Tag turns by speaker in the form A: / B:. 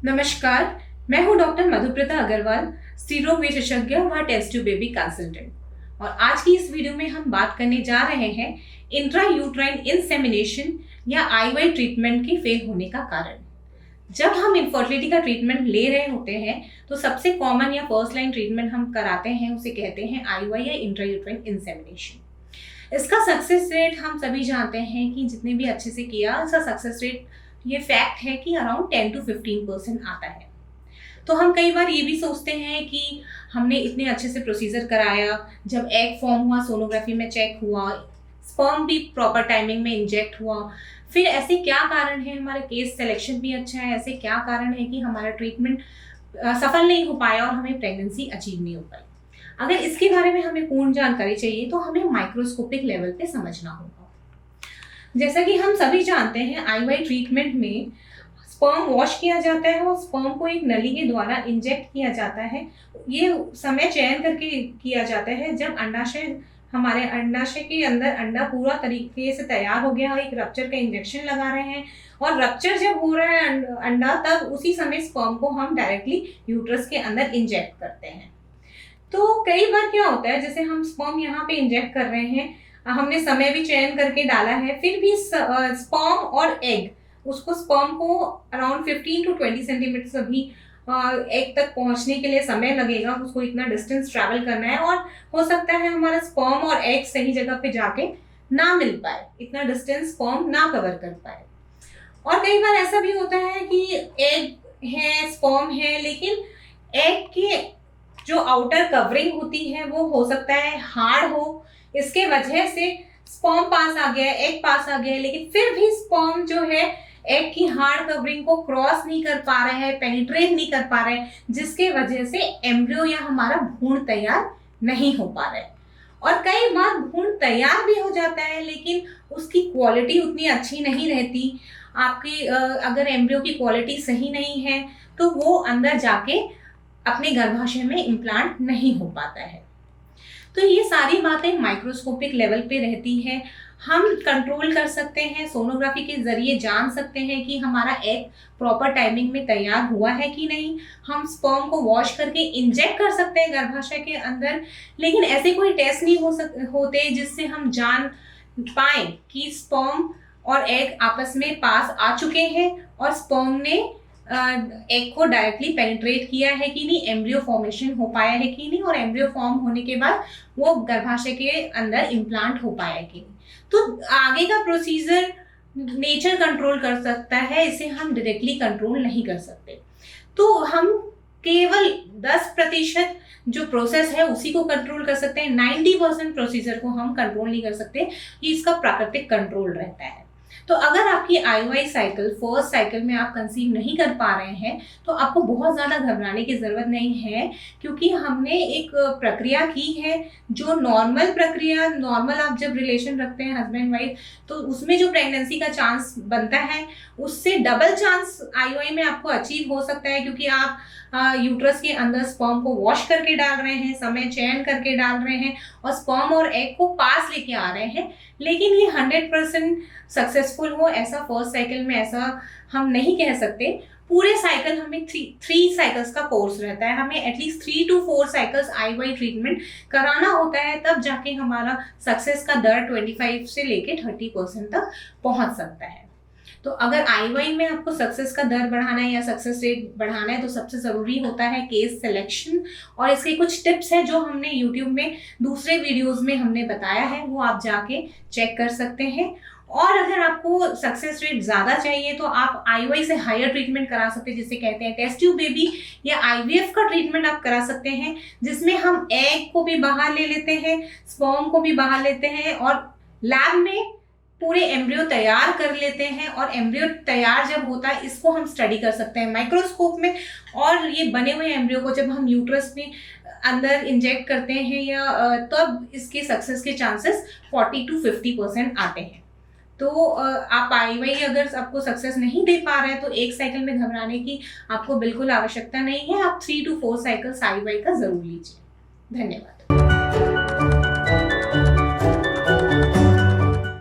A: नमस्कार, मैं हूं डॉक्टर मधुप्रिता अग्रवाल, स्त्री रोग विशेषज्ञ व टेस्ट ट्यूब बेबी कंसल्टेंट। और आज की इस वीडियो में हम बात करने जा रहे हैं इंट्रा यूट्राइन इंसेमिनेशन या आईवाई ट्रीटमेंट के फेल होने का कारण। जब हम इनफर्टिलिटी का ट्रीटमेंट ले रहे होते हैं तो सबसे कॉमन या फर्स्ट लाइन ट्रीटमेंट हम कराते हैं, उसे कहते हैं आईवाई या इंट्रा यूट्राइन इंसेमिनेशन। इसका सक्सेस रेट हम सभी जानते हैं कि जितने भी अच्छे से किया, इसका सक्सेस रेट ये फैक्ट है कि अराउंड 10 to 15% आता है। तो हम कई बार ये भी सोचते हैं कि हमने इतने अच्छे से प्रोसीजर कराया, जब एग फॉर्म हुआ, सोनोग्राफी में चेक हुआ, स्पर्म भी प्रॉपर टाइमिंग में इंजेक्ट हुआ, फिर ऐसे क्या कारण है, हमारा केस सिलेक्शन भी अच्छा है, ऐसे क्या कारण है कि हमारा ट्रीटमेंट सफल नहीं हो पाया और हमें प्रेगनेंसी अचीव नहीं हो पाई। अगर इसके बारे में हमें पूर्ण जानकारी चाहिए तो हमें माइक्रोस्कोपिक लेवल पे समझना होगा। जैसा कि हम सभी जानते हैं, आईवाई ट्रीटमेंट में स्पर्म वॉश किया जाता है और स्पर्म को एक नली के द्वारा इंजेक्ट किया जाता है। ये समय चयन करके किया जाता है जब हमारे अंडाशय के अंदर अंडा पूरा तरीके से तैयार हो गया, एक रप्चर का इंजेक्शन लगा रहे हैं और रप्चर जब हो रहा है अंडा, तब उसी समय स्पर्म को हम डायरेक्टली यूट्रस के अंदर इंजेक्ट करते हैं। तो कई बार क्या होता है, जैसे हम स्पर्म यहाँ पे इंजेक्ट कर रहे हैं, हमने समय भी चयन करके डाला है, फिर भी स्पर्म और एग, उसको स्पर्म को अराउंड 15 to 20 सेंटीमीटर अभी एग तक पहुंचने के लिए समय लगेगा, उसको इतना डिस्टेंस ट्रैवल करना है और हो सकता है हमारा स्पर्म और एग सही जगह पे जाके ना मिल पाए, इतना डिस्टेंस स्पर्म ना कवर कर पाए। और कई बार ऐसा भी होता है कि एग है, स्पर्म है, लेकिन एग के जो आउटर कवरिंग होती है वो हो सकता है हार्ड हो, इसके वजह से स्पर्म पास आ गया, एग पास आ गया, लेकिन फिर भी स्पर्म जो है एग की हार्ड कवरिंग को क्रॉस नहीं कर पा रहे हैं, पेनिट्रेट नहीं कर पा रहे हैं, जिसके वजह से एम्ब्रियो या हमारा भ्रूण तैयार नहीं हो पा रहा है। और कई बार भ्रूण तैयार भी हो जाता है लेकिन उसकी क्वालिटी उतनी अच्छी नहीं रहती। आपकी अगर एम्ब्रियो की क्वालिटी सही नहीं है तो वो अंदर जाके अपने गर्भाशय में इम्प्लांट नहीं हो पाता है। तो ये सारी बातें माइक्रोस्कोपिक लेवल पे रहती है। हम कंट्रोल कर सकते हैं, सोनोग्राफी के जरिए जान सकते हैं कि हमारा एग प्रॉपर टाइमिंग में तैयार हुआ है कि नहीं। हम स्पर्म को वॉश करके इंजेक्ट कर सकते हैं गर्भाशय के अंदर, लेकिन ऐसे कोई टेस्ट नहीं होते जिससे हम जान पाए कि स्पर्म और एग आपस में पास आ चुके हैं और स्पर्म ने एग को डायरेक्टली पेनिट्रेट किया है कि नहीं, एम्ब्रियो फॉर्मेशन हो पाया है कि नहीं, और एम्ब्रियो फॉर्म होने के बाद वो गर्भाशय के अंदर इम्प्लांट हो पाया है कि नहीं। तो आगे का प्रोसीजर नेचर कंट्रोल कर सकता है, इसे हम डायरेक्टली कंट्रोल नहीं कर सकते। तो हम केवल 10% जो प्रोसेस है उसी को कंट्रोल कर सकते हैं, 90% प्रोसीजर को हम कंट्रोल नहीं कर सकते। ये इसका प्राकृतिक कंट्रोल रहता है। तो अगर आपकी आईवाई साइकिल फर्स्ट साइकिल में आप कंसीव नहीं कर पा रहे हैं तो आपको बहुत ज़्यादा घबराने की ज़रूरत नहीं है, क्योंकि हमने एक प्रक्रिया की है जो नॉर्मल प्रक्रिया, नॉर्मल आप जब रिलेशन रखते हैं हस्बैंड वाइफ, तो उसमें जो प्रेगनेंसी का चांस बनता है उससे डबल चांस आईवाई में आपको अचीव हो सकता है, क्योंकि आप यूट्रस के अंदर स्पर्म को वॉश करके डाल रहे हैं, समय चयन करके डाल रहे हैं और स्पर्म और एग को पास लेके आ रहे हैं। लेकिन ये 100% सक्सेसफुल हो ऐसा फर्स्ट साइकिल में ऐसा हम नहीं कह सकते। पूरे साइकिल हमें 3 साइकिल्स का कोर्स रहता है, हमें एटलीस्ट 3 to 4 साइकिल्स आईवाई ट्रीटमेंट कराना होता है, तब जाके हमारा सक्सेस का दर 25 से लेके 30% तक पहुंच सकता है। तो अगर आईवाई में आपको सक्सेस का दर बढ़ाना है या सक्सेस रेट बढ़ाना है तो सबसे ज़रूरी होता है केस सिलेक्शन, और इसके कुछ टिप्स है जो हमने यूट्यूब में दूसरे वीडियोस में हमने बताया है, वो आप जाके चेक कर सकते हैं। और अगर आपको सक्सेस रेट ज़्यादा चाहिए तो आप आईवाई से हायर ट्रीटमेंट करा सकते हैं, जिसे कहते हैं टेस्ट ट्यूब बेबी या आईवीएफ का ट्रीटमेंट आप करा सकते हैं, जिसमें हम एग को भी बाहर ले लेते हैं, स्पर्म को भी बाहर लेते हैं और लैब में पूरे एम्ब्रियो तैयार कर लेते हैं। और एम्ब्रियो तैयार जब होता है इसको हम स्टडी कर सकते हैं माइक्रोस्कोप में, और ये बने हुए एम्ब्रियो को जब हम यूट्रस में अंदर इंजेक्ट करते हैं या तब इसके सक्सेस के चांसेस 40 to 50% आते हैं। तो आप आईवाई अगर आपको सक्सेस नहीं दे पा रहे हैं तो एक साइकिल में घबराने की आपको बिल्कुल आवश्यकता नहीं है, आप 3 to 4 साइकिल्स आईवाई का जरूर लीजिए। धन्यवाद।